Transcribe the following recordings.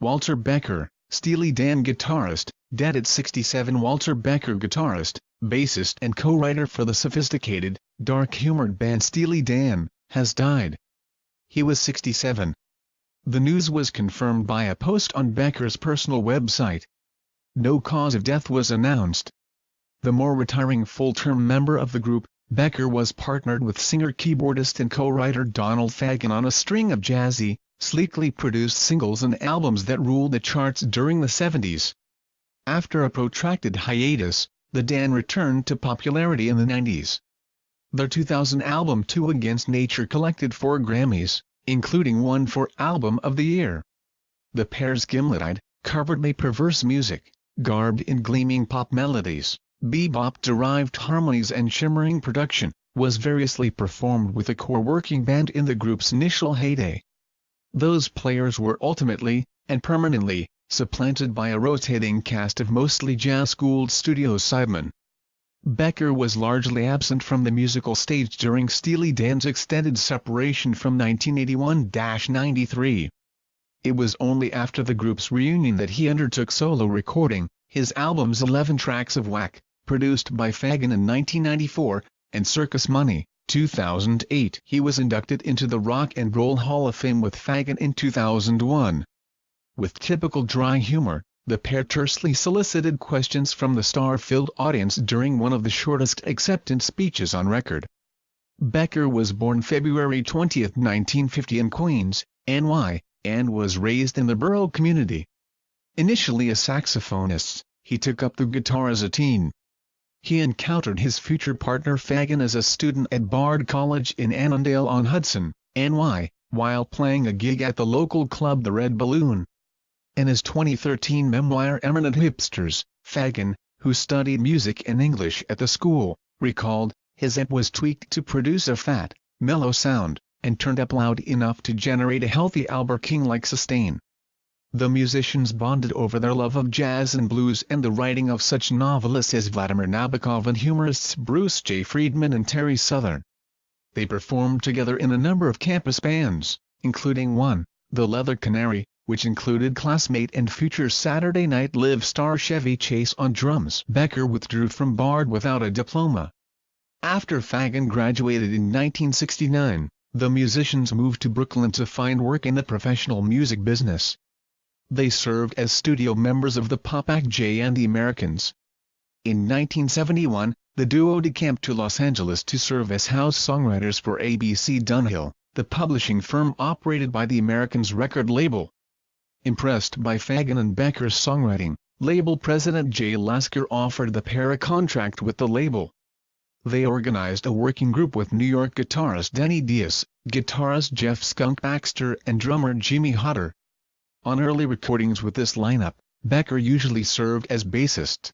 Walter Becker, Steely Dan guitarist, dead at 67. Walter Becker, guitarist, bassist and co-writer for the sophisticated, dark-humored band Steely Dan, has died. He was 67. The news was confirmed by a post on Becker's personal website. No cause of death was announced. The more retiring full-term member of the group, Becker was partnered with singer-keyboardist and co-writer Donald Fagen on a string of jazzy, sleekly produced singles and albums that ruled the charts during the 70s. After a protracted hiatus, the Dan returned to popularity in the 90s. Their 2000 album Two Against Nature collected 4 Grammys, including one for Album of the Year. The pair's gimlet-eyed, covertly perverse music, garbed in gleaming pop melodies, bebop-derived harmonies and shimmering production, was variously performed with a core working band in the group's initial heyday. Those players were ultimately, and permanently, supplanted by a rotating cast of mostly jazz-schooled studio sidemen. Becker was largely absent from the musical stage during Steely Dan's extended separation from 1981–93. It was only after the group's reunion that he undertook solo recording, his albums 11 Tracks of Whack, produced by Fagen in 1994, and Circus Money, 2008. He was inducted into the Rock and Roll Hall of Fame with Fagen in 2001. With typical dry humor, the pair tersely solicited questions from the star-filled audience during one of the shortest acceptance speeches on record. Becker was born February 20, 1950 in Queens, NY, and was raised in the borough community. Initially a saxophonist, he took up the guitar as a teen. He encountered his future partner Fagen as a student at Bard College in Annandale-on-Hudson, NY, while playing a gig at the local club The Red Balloon. In his 2013 memoir Eminent Hipsters, Fagen, who studied music and English at the school, recalled, his amp was tweaked to produce a fat, mellow sound, and turned up loud enough to generate a healthy Albert King-like sustain. The musicians bonded over their love of jazz and blues and the writing of such novelists as Vladimir Nabokov and humorists Bruce J. Friedman and Terry Southern. They performed together in a number of campus bands, including one, The Leather Canary, which included classmate and future Saturday Night Live star Chevy Chase on drums. Becker withdrew from Bard without a diploma. After Fagen graduated in 1969, the musicians moved to Brooklyn to find work in the professional music business. They served as studio members of the pop act Jay and the Americans. In 1971, the duo decamped to Los Angeles to serve as house songwriters for ABC Dunhill, the publishing firm operated by the Americans record label. Impressed by Fagen and Becker's songwriting, label president Jay Lasker offered the pair a contract with the label. They organized a working group with New York guitarist Denny Dias, guitarist Jeff "Skunk" Baxter and drummer Jimmy Hodder. On early recordings with this lineup, Becker usually served as bassist.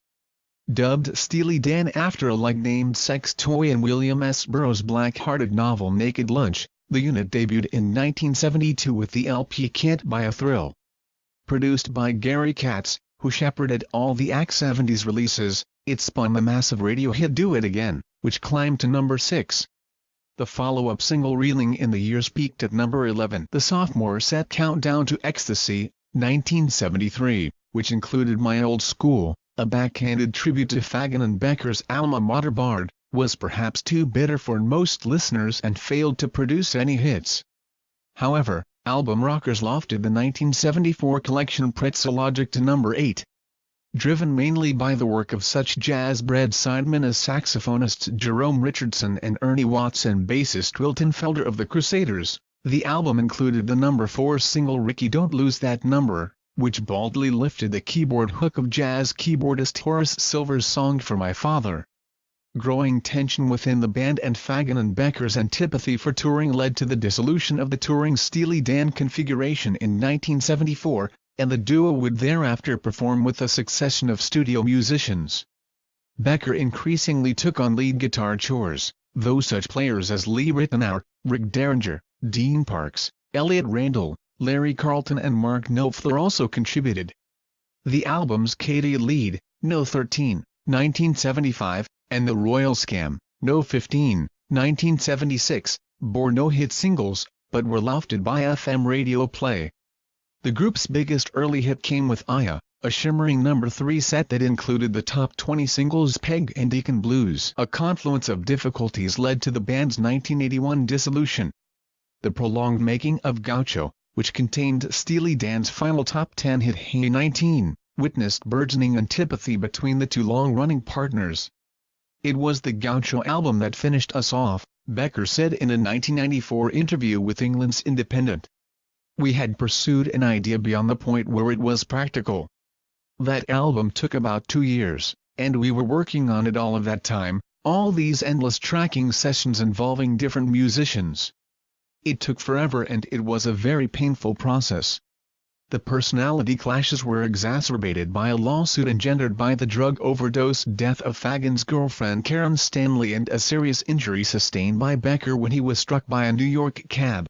Dubbed Steely Dan after a like-named sex toy in William S. Burroughs' black-hearted novel Naked Lunch, the unit debuted in 1972 with the LP Can't Buy a Thrill. Produced by Gary Katz, who shepherded all the Act 70s releases, it spun the massive radio hit Do It Again, which climbed to number 6. The follow-up single Reeling in the Years peaked at number 11. The sophomore set Countdown to Ecstasy, 1973, which included My Old School, a backhanded tribute to Fagen and Becker's alma mater Bard, was perhaps too bitter for most listeners and failed to produce any hits. However, album rockers lofted the 1974 collection Pretzelogic to number 8. Driven mainly by the work of such jazz-bred sidemen as saxophonists Jerome Richardson and Ernie Watts and bassist Wilton Felder of the Crusaders, the album included the number 4 single Ricky Don't Lose That Number, which boldly lifted the keyboard hook of jazz keyboardist Horace Silver's song For My Father. Growing tension within the band and Fagen and Becker's antipathy for touring led to the dissolution of the touring Steely Dan configuration in 1974, and the duo would thereafter perform with a succession of studio musicians. Becker increasingly took on lead guitar chores, though such players as Lee Ritenour, Rick Derringer, Dean Parks, Elliot Randall, Larry Carlton and Mark Knopfler also contributed. The albums Katie Lead, No. 13, 1975, and The Royal Scam, No. 15, 1976, bore no hit singles, but were lofted by FM radio play. The group's biggest early hit came with Aya, a shimmering number 3 set that included the top 20 singles Peg and Deacon Blues. A confluence of difficulties led to the band's 1981 dissolution. The prolonged making of Gaucho, which contained Steely Dan's final top 10 hit Hey 19, witnessed burgeoning antipathy between the two long-running partners. "It was the Gaucho album that finished us off," Becker said in a 1994 interview with England's Independent. "We had pursued an idea beyond the point where it was practical. That album took about 2 years, and we were working on it all of that time, all these endless tracking sessions involving different musicians. It took forever and it was a very painful process." The personality clashes were exacerbated by a lawsuit engendered by the drug overdose death of Fagen's girlfriend Karen Stanley and a serious injury sustained by Becker when he was struck by a New York cab.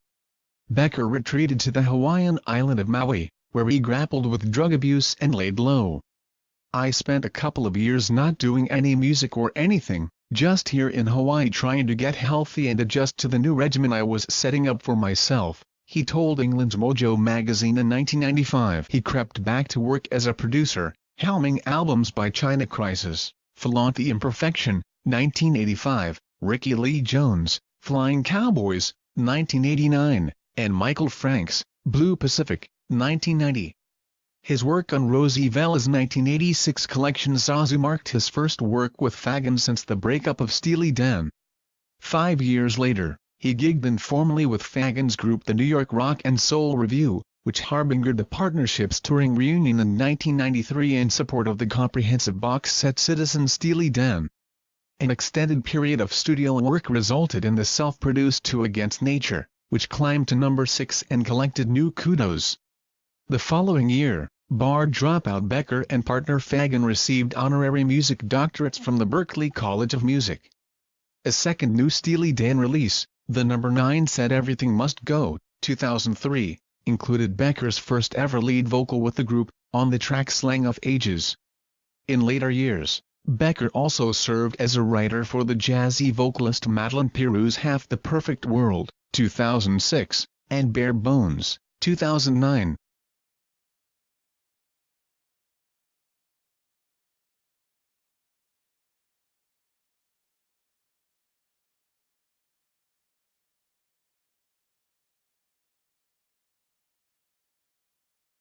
Becker retreated to the Hawaiian island of Maui, where he grappled with drug abuse and laid low. "I spent a couple of years not doing any music or anything, just here in Hawaii trying to get healthy and adjust to the new regimen I was setting up for myself," he told England's Mojo magazine in 1995. He crept back to work as a producer, helming albums by China Crisis, Flaunt the Imperfection, 1985, Ricky Lee Jones, Flying Cowboys, 1989, and Michael Frank's Blue Pacific, 1990. His work on Rosie Vella's 1986 collection Zazu marked his first work with Fagen since the breakup of Steely Dan. 5 years later, he gigged informally with Fagen's group the New York Rock and Soul Review, which harbingered the partnership's touring reunion in 1993 in support of the comprehensive box set Citizen Steely Dan. An extended period of studio work resulted in the self-produced Two Against Nature, which climbed to number 6 and collected new kudos. The following year, bar dropout Becker and partner Fagen received honorary music doctorates from the Berklee College of Music. A second new Steely Dan release, the number 9 set Everything Must Go, 2003, included Becker's first ever lead vocal with the group, on the track Slang of Ages. In later years, Becker also served as a writer for the jazzy vocalist Madeleine Peyroux's Half the Perfect World, 2006, and Bare Bones, 2009.